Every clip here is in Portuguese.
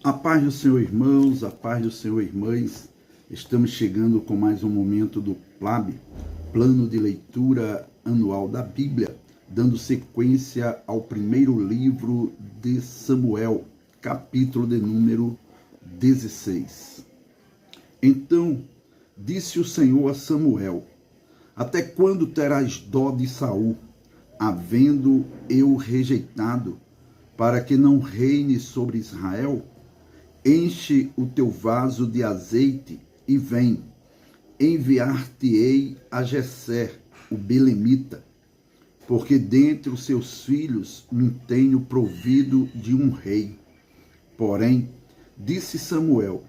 A paz do Senhor, irmãos, a paz do Senhor, irmãs. Estamos chegando com mais um momento do PLAB, Plano de Leitura Anual da Bíblia, dando sequência ao primeiro livro de Samuel, capítulo de número 16. Então, disse o Senhor a Samuel: até quando terás dó de Saul, havendo eu rejeitado, para que não reine sobre Israel? Enche o teu vaso de azeite e vem, enviar-te-ei a Jessé, o belemita, porque dentre os seus filhos me tenho provido de um rei. Porém, disse Samuel: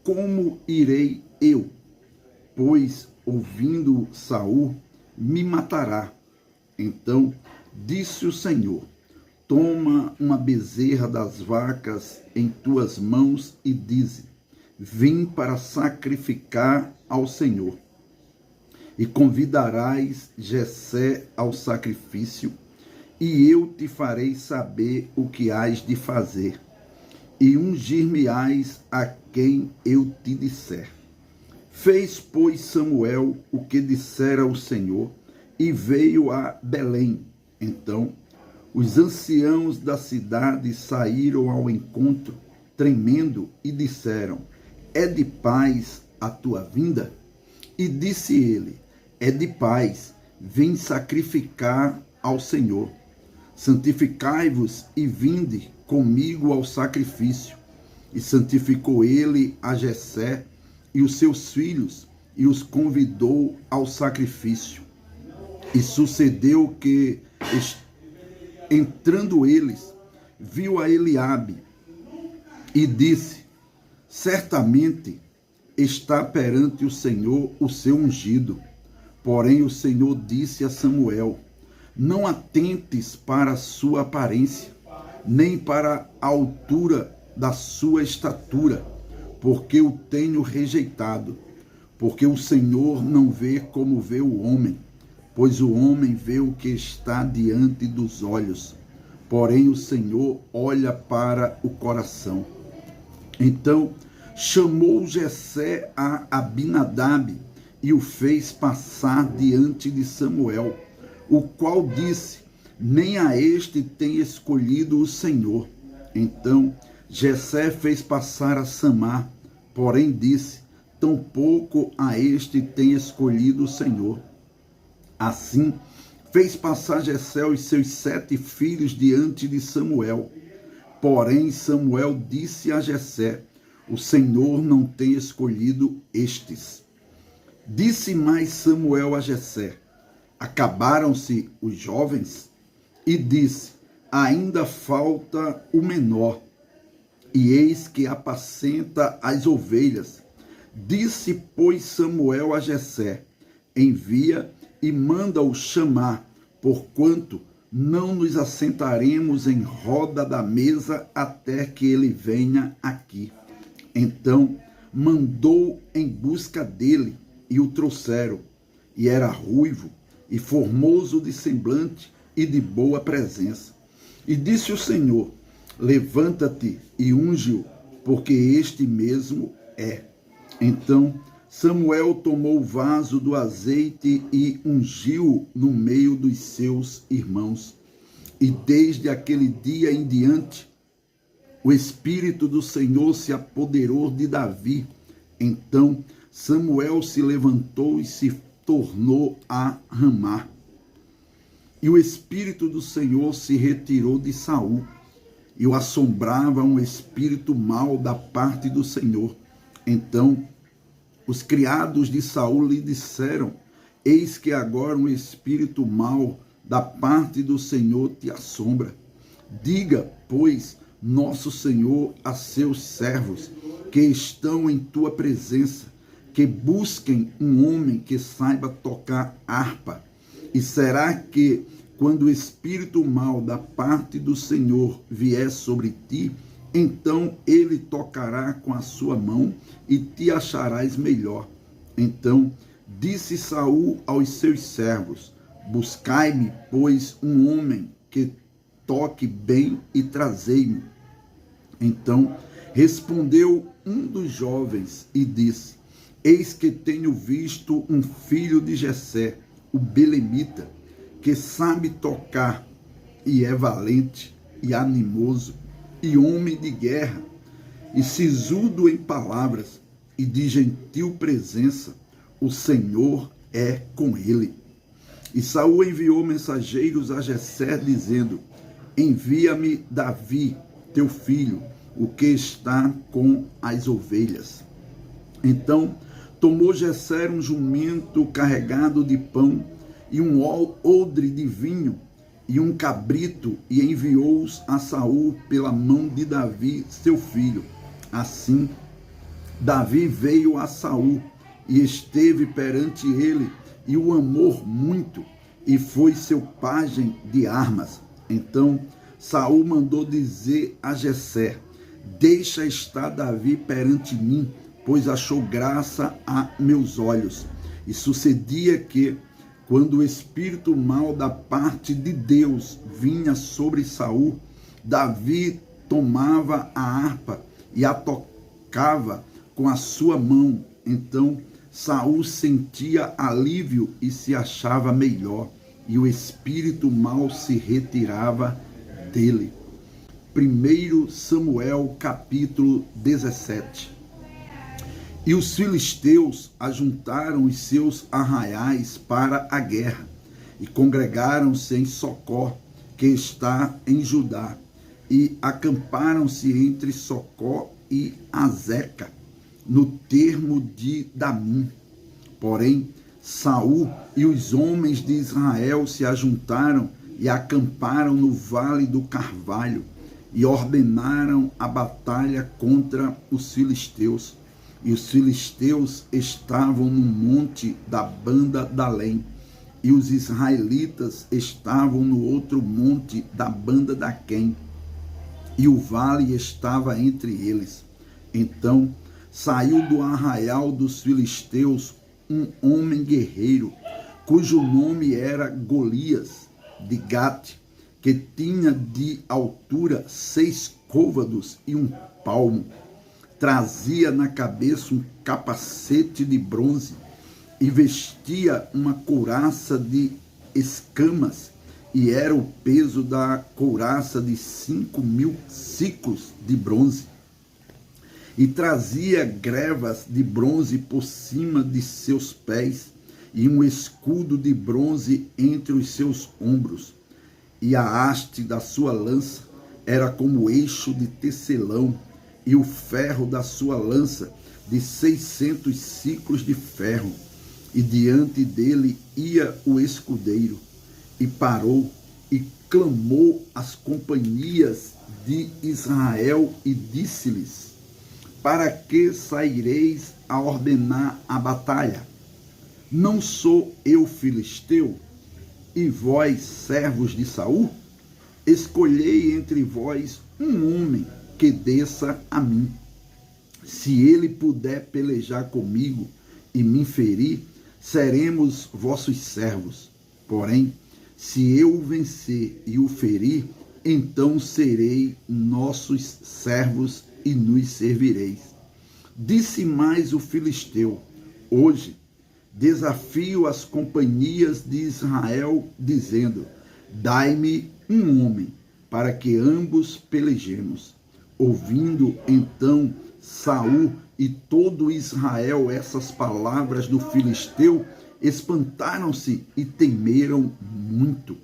como irei eu? Pois, ouvindo Saul, me matará. Então disse o Senhor: toma uma bezerra das vacas em tuas mãos e dize: vim para sacrificar ao Senhor. E convidarás Jessé ao sacrifício, e eu te farei saber o que hás de fazer, e ungir-me-ás a quem eu te disser. Fez, pois, Samuel o que dissera o Senhor, e veio a Belém. Então os anciãos da cidade saíram ao encontro, tremendo, e disseram: é de paz a tua vinda? E disse ele: é de paz, vim sacrificar ao Senhor. Santificai-vos e vinde comigo ao sacrifício. E santificou ele a Jessé e os seus filhos, e os convidou ao sacrifício. E sucedeu que, entrando eles, viu a Eliabe e disse: certamente está perante o Senhor o seu ungido. Porém o Senhor disse a Samuel: não atentes para a sua aparência, nem para a altura da sua estatura, porque o tenho rejeitado. Porque o Senhor não vê como vê o homem, pois o homem vê o que está diante dos olhos, porém o Senhor olha para o coração. Então chamou Jessé a Abinadab e o fez passar diante de Samuel, o qual disse: nem a este tem escolhido o Senhor. Então Jessé fez passar a Samar, porém disse: tampouco a este tem escolhido o Senhor. Assim fez passar Jessé os seus 7 filhos diante de Samuel. Porém Samuel disse a Jessé: o Senhor não tem escolhido estes. Disse mais Samuel a Jessé: acabaram-se os jovens? E disse: ainda falta o menor, e eis que apacenta as ovelhas. Disse, pois, Samuel a Jessé: envia e manda-o chamar, porquanto não nos assentaremos em roda da mesa até que ele venha aqui. Então mandou em busca dele, e o trouxeram. E era ruivo, e formoso de semblante, e de boa presença. E disse o Senhor: levanta-te e unge-o, porque este mesmo é. Então Samuel tomou o vaso do azeite e ungiu-o no meio dos seus irmãos. E desde aquele dia em diante, o Espírito do Senhor se apoderou de Davi. Então Samuel se levantou e se tornou a Ramá. E o Espírito do Senhor se retirou de Saul, e o assombrava um espírito mau da parte do Senhor. Então os criados de Saul lhe disseram: eis que agora um espírito mau da parte do Senhor te assombra. Diga, pois, nosso Senhor a seus servos que estão em tua presença, que busquem um homem que saiba tocar harpa. E será que, quando o espírito mau da parte do Senhor vier sobre ti, então ele tocará com a sua mão e te acharás melhor. Então disse Saul aos seus servos: buscai-me, pois, um homem que toque bem e trazei-me. Então Respondeu um dos jovens e disse: Eis que tenho visto um filho de Jessé, o belemita, que sabe tocar e é valente e animoso e homem de guerra e sisudo em palavras e de gentil presença. O Senhor é com ele. E Saul enviou mensageiros a Jessé, dizendo: Envia-me Davi, teu filho, o que está com as ovelhas. Então tomou Jessé um jumento carregado de pão e um odre de vinho e um cabrito, e enviou-os a Saul pela mão de Davi, seu filho. Assim, Davi veio a Saul e esteve perante ele, e o amou muito, e foi seu pajem de armas. Então Saul mandou dizer a Jessé: Deixa estar Davi perante mim, pois achou graça a meus olhos. E sucedia que, quando o espírito mau da parte de Deus vinha sobre Saul, Davi tomava a harpa e a tocava com a sua mão. Então Saul sentia alívio e se achava melhor, e o espírito mau se retirava dele. 1 Samuel capítulo 17. E os filisteus ajuntaram os seus arraiais para a guerra, e congregaram-se em Socó, que está em Judá, e acamparam-se entre Socó e Azeca, no termo de Damim. Porém, Saul e os homens de Israel se ajuntaram e acamparam no vale do Carvalho, e ordenaram a batalha contra os filisteus. E os filisteus estavam no monte da banda d'Além, e os israelitas estavam no outro monte da banda d'Aquém, e o vale estava entre eles. Então saiu do arraial dos filisteus um homem guerreiro, cujo nome era Golias, de Gate, que tinha de altura 6 côvados e 1 palmo. Trazia na cabeça um capacete de bronze e vestia uma couraça de escamas, e era o peso da couraça de 5.000 siclos de bronze. E trazia grevas de bronze por cima de seus pés, e um escudo de bronze entre os seus ombros. E a haste da sua lança era como eixo de tecelão, e o ferro da sua lança de 600 siclos de ferro. E diante dele ia o escudeiro, e parou e clamou às companhias de Israel e disse-lhes: Para que saireis a ordenar a batalha? Não sou eu filisteu, e vós servos de Saul? Escolhei entre vós um homem que desça a mim. Se ele puder pelejar comigo e me ferir, seremos vossos servos. Porém, se eu o vencer e o ferir, então serei nossos servos e nos servireis. Disse mais o filisteu: Hoje desafio as companhias de Israel, dizendo: Dai-me um homem, para que ambos pelejemos. Ouvindo então Saul e todo Israel essas palavras do filisteu, espantaram-se e temeram muito.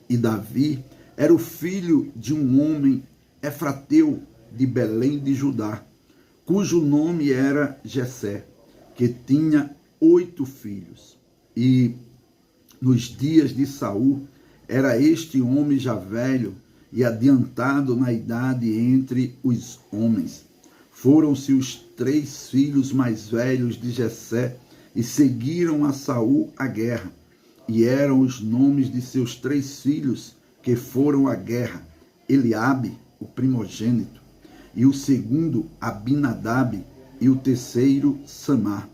E Davi era o filho de um homem efrateu de Belém de Judá, cujo nome era Jessé, que tinha 8 filhos. E nos dias de Saul era este homem já velho e adiantado na idade entre os homens. Foram-se os 3 filhos mais velhos de Jessé e seguiram a Saul à guerra. E eram os nomes de seus 3 filhos que foram à guerra: Eliabe, o primogênito, e o segundo Abinadab, e o terceiro Samar.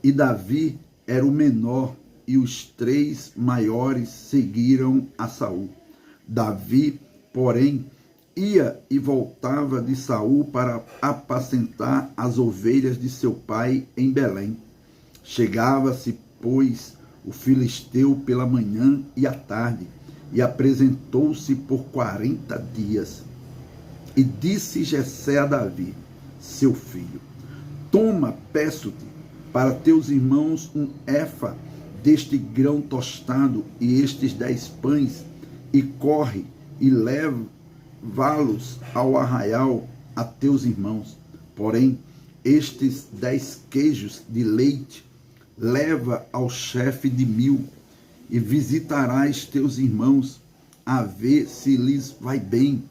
E Davi era o menor, e os 3 maiores seguiram a Saul. Davi, porém, ia e voltava de Saul para apacentar as ovelhas de seu pai em Belém. Chegava-se, pois, o filisteu pela manhã e à tarde, e apresentou-se por 40 dias. E disse Jessé a Davi, seu filho: toma, peço-te, para teus irmãos um efa deste grão tostado e estes 10 pães, e corre e leva-los ao arraial a teus irmãos. Porém, estes 10 queijos de leite leva ao chefe de 1000, e visitarás teus irmãos, a ver se lhes vai bem,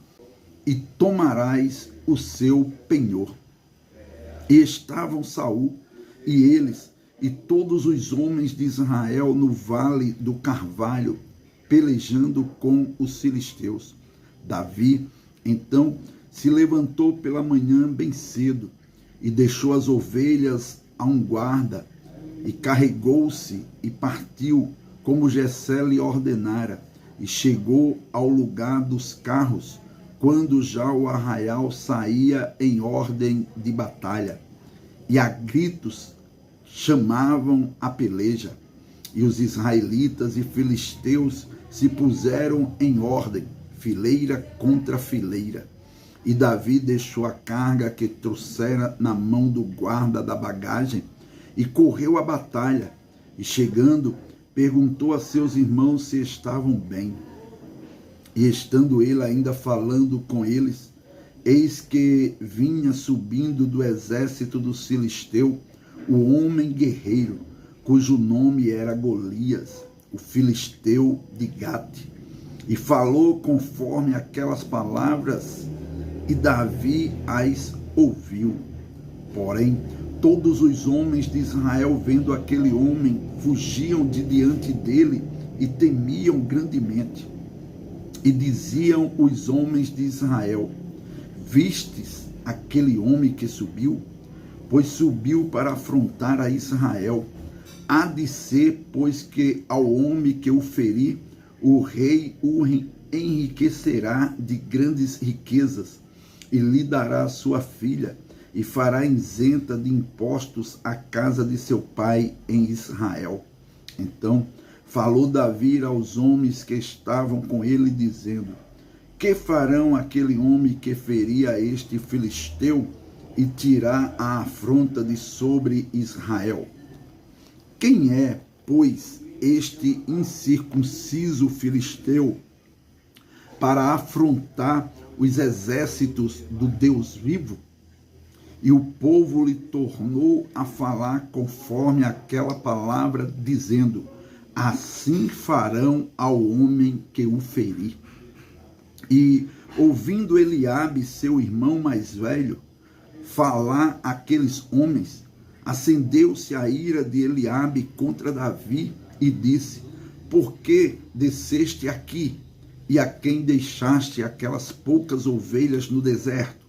e tomarás o seu penhor. E estavam Saul e eles e todos os homens de Israel no vale do Carvalho, pelejando com os filisteus. Davi, então, se levantou pela manhã bem cedo, e deixou as ovelhas a um guarda, e carregou-se e partiu, como Jessé lhe ordenara, e chegou ao lugar dos carros, quando já o arraial saía em ordem de batalha, e a gritos chamavam a peleja, e os israelitas e filisteus se puseram em ordem, fileira contra fileira. E Davi deixou a carga que trouxera na mão do guarda da bagagem, e correu à batalha, e chegando, perguntou a seus irmãos se estavam bem. E estando ele ainda falando com eles, eis que vinha subindo do exército do filisteu o homem guerreiro, cujo nome era Golias, o filisteu de Gate, e falou conforme aquelas palavras, e Davi as ouviu. Porém, todos os homens de Israel, vendo aquele homem, fugiam de diante dele e temiam grandemente. E diziam os homens de Israel: vistes aquele homem que subiu? Pois subiu para afrontar a Israel. Há de ser, pois, que ao homem que o ferir, o rei o enriquecerá de grandes riquezas, e lhe dará sua filha, e fará isenta de impostos a casa de seu pai em Israel. Então falou Davi aos homens que estavam com ele, dizendo: que farão aquele homem que feria este filisteu e tirar a afronta de sobre Israel? Quem é, pois, este incircunciso filisteu para afrontar os exércitos do Deus vivo? E o povo lhe tornou a falar conforme aquela palavra, dizendo: assim farão ao homem que o ferir. E, ouvindo Eliabe, seu irmão mais velho, falar aqueles homens, acendeu-se a ira de Eliabe contra Davi, e disse: por que desceste aqui, e a quem deixaste aquelas poucas ovelhas no deserto?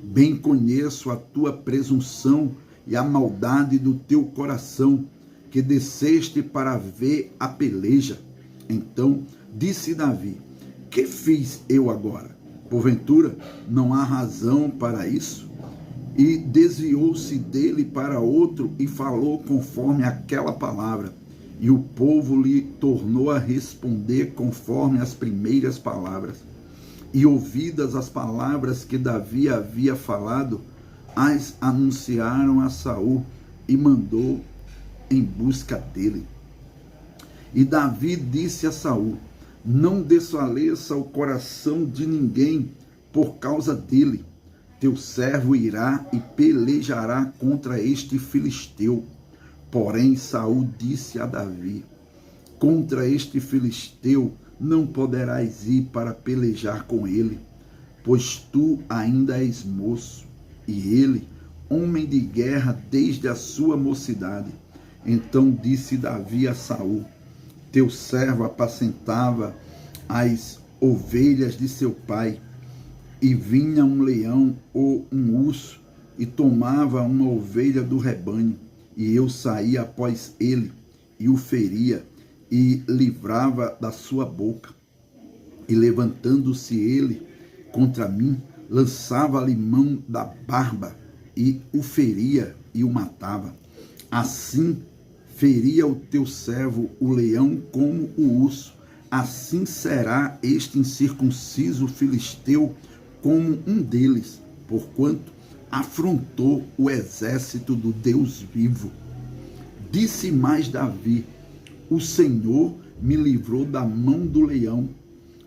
Bem conheço a tua presunção e a maldade do teu coração, que desceste para ver a peleja. Então disse Davi: que fiz eu agora? Porventura não há razão para isso? E desviou-se dele para outro e falou conforme aquela palavra. E o povo lhe tornou a responder conforme as primeiras palavras. E ouvidas as palavras que Davi havia falado, as anunciaram a Saul, e mandou em busca dele. E Davi disse a Saul: não desfaleça o coração de ninguém por causa dele. Teu servo irá e pelejará contra este filisteu. Porém Saul disse a Davi: contra este filisteu não poderás ir para pelejar com ele, pois tu ainda és moço, e ele, homem de guerra desde a sua mocidade. Então disse Davi a Saul: teu servo apacentava as ovelhas de seu pai, e vinha um leão ou um urso, e tomava uma ovelha do rebanho, e eu saía após ele, e o feria, e livrava da sua boca. E levantando-se ele contra mim, lançava-lhe mão da barba e o feria e o matava. Assim feria o teu servo o leão como o urso, assim será este incircunciso filisteu como um deles, porquanto afrontou o exército do Deus vivo. Disse mais Davi: o Senhor me livrou da mão do leão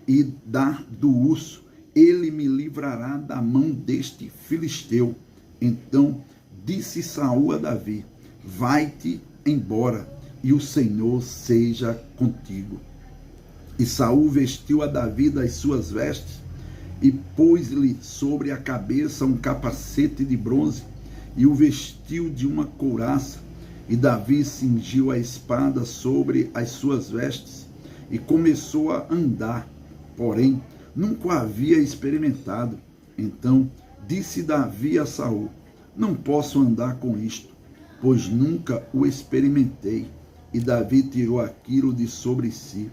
e do urso, ele me livrará da mão deste filisteu. Então disse Saul a Davi: vai-te embora, e o Senhor seja contigo. E Saul vestiu a Davi das suas vestes, e pôs-lhe sobre a cabeça um capacete de bronze, e o vestiu de uma couraça. E Davi cingiu a espada sobre as suas vestes, e começou a andar, porém nunca havia experimentado. Então disse Davi a Saul: não posso andar com isto, pois nunca o experimentei. E Davi tirou aquilo de sobre si,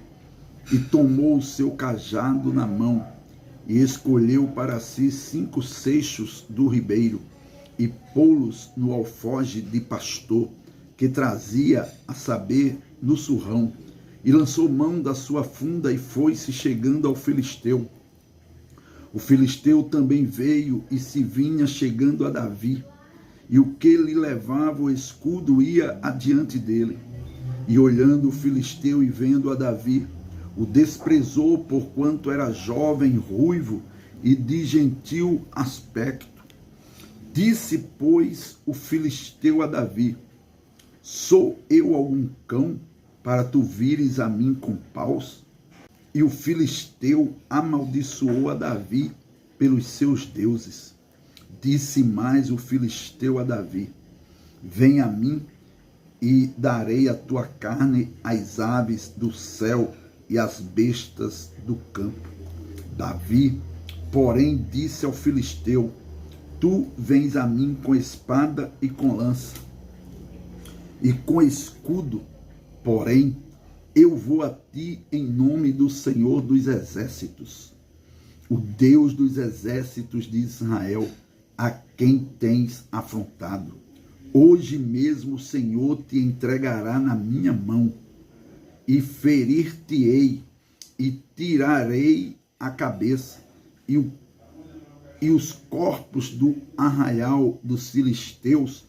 e tomou o seu cajado na mão, e escolheu para si 5 seixos do ribeiro, e pô-los no alforje de pastor, que trazia, a saber, no surrão, e lançou mão da sua funda e foi-se chegando ao filisteu. O filisteu também veio e se vinha chegando a Davi, e o que lhe levava o escudo ia adiante dele. E olhando o filisteu e vendo a Davi, o desprezou, porquanto era jovem, ruivo e de gentil aspecto. Disse, pois, o filisteu a Davi: sou eu algum cão, para tu vires a mim com paus? E o filisteu amaldiçoou a Davi pelos seus deuses. Disse mais o filisteu a Davi: vem a mim, e darei a tua carne às aves do céu e às bestas do campo. Davi, porém, disse ao filisteu: tu vens a mim com espada e com lança, e com escudo, porém, eu vou a ti em nome do Senhor dos exércitos, o Deus dos exércitos de Israel, a quem tens afrontado. Hoje mesmo o Senhor te entregará na minha mão, e ferir-te-ei, e tirarei a cabeça, e os corpos do arraial dos filisteus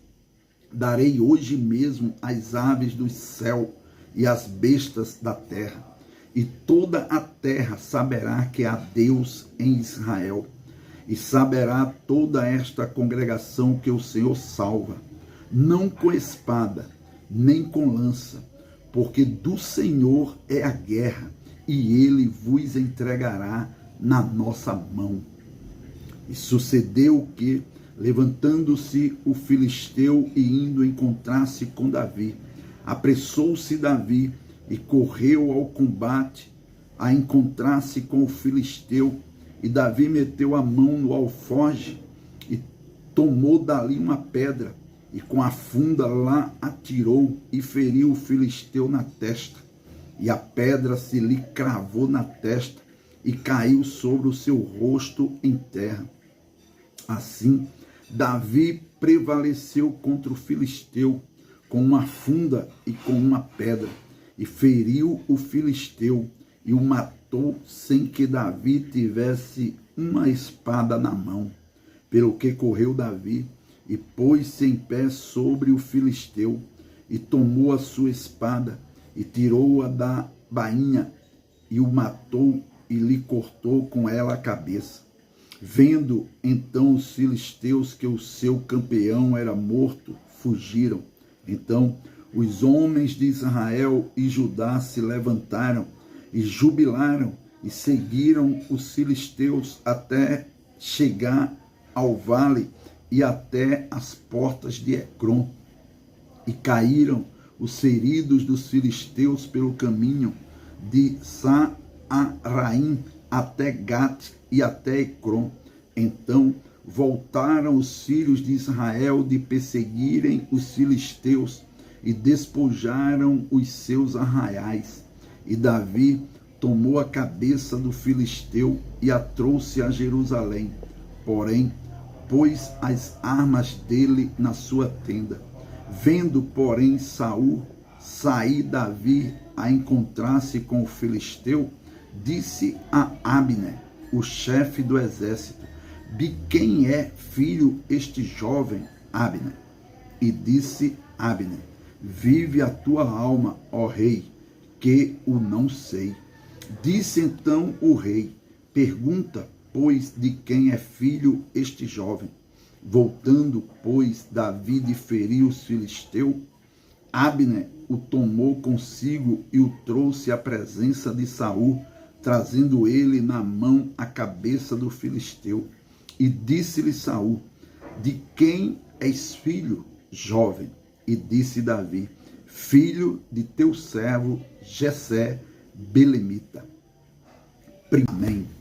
darei hoje mesmo às aves do céu e às bestas da terra. E toda a terra saberá que há Deus em Israel, e saberá toda esta congregação que o Senhor salva, não com espada, nem com lança, porque do Senhor é a guerra, e ele vos entregará na nossa mão. E sucedeu que, levantando-se o filisteu e indo encontrar-se com Davi, apressou-se Davi e correu ao combate a encontrar-se com o filisteu. E Davi meteu a mão no alforje e tomou dali uma pedra, e com a funda lá atirou e feriu o filisteu na testa. E a pedra se lhe cravou na testa e caiu sobre o seu rosto em terra. Assim, Davi prevaleceu contra o filisteu com uma funda e com uma pedra, e feriu o filisteu e o matou sem que Davi tivesse uma espada na mão. Pelo que correu Davi e pôs-se em pé sobre o filisteu, e tomou a sua espada e tirou-a da bainha, e o matou e lhe cortou com ela a cabeça. Vendo então os filisteus que o seu campeão era morto, fugiram. Então os homens de Israel e Judá se levantaram e jubilaram e seguiram os filisteus até chegar ao vale e até as portas de Ecrom. E caíram os feridos dos filisteus pelo caminho de Saaraim até Gate e até Ecrom. Então voltaram os filhos de Israel de perseguirem os filisteus e despojaram os seus arraiais. E Davi tomou a cabeça do filisteu e a trouxe a Jerusalém. Porém, pôs as armas dele na sua tenda. Vendo, porém, Saul sair Davi a encontrar-se com o filisteu, disse a Abner, o chefe do exército: de quem é filho este jovem, Abner? E disse Abner: vive a tua alma, ó rei, que o não sei. Disse então o rei: pergunta, pois, de quem é filho este jovem. Voltando, pois, Davi de ferir os filisteus, Abner o tomou consigo e o trouxe à presença de Saul, trazendo ele na mão a cabeça do filisteu. E disse-lhe Saul: de quem és filho, jovem? E disse Davi: filho de teu servo Jessé Belemita. Amém.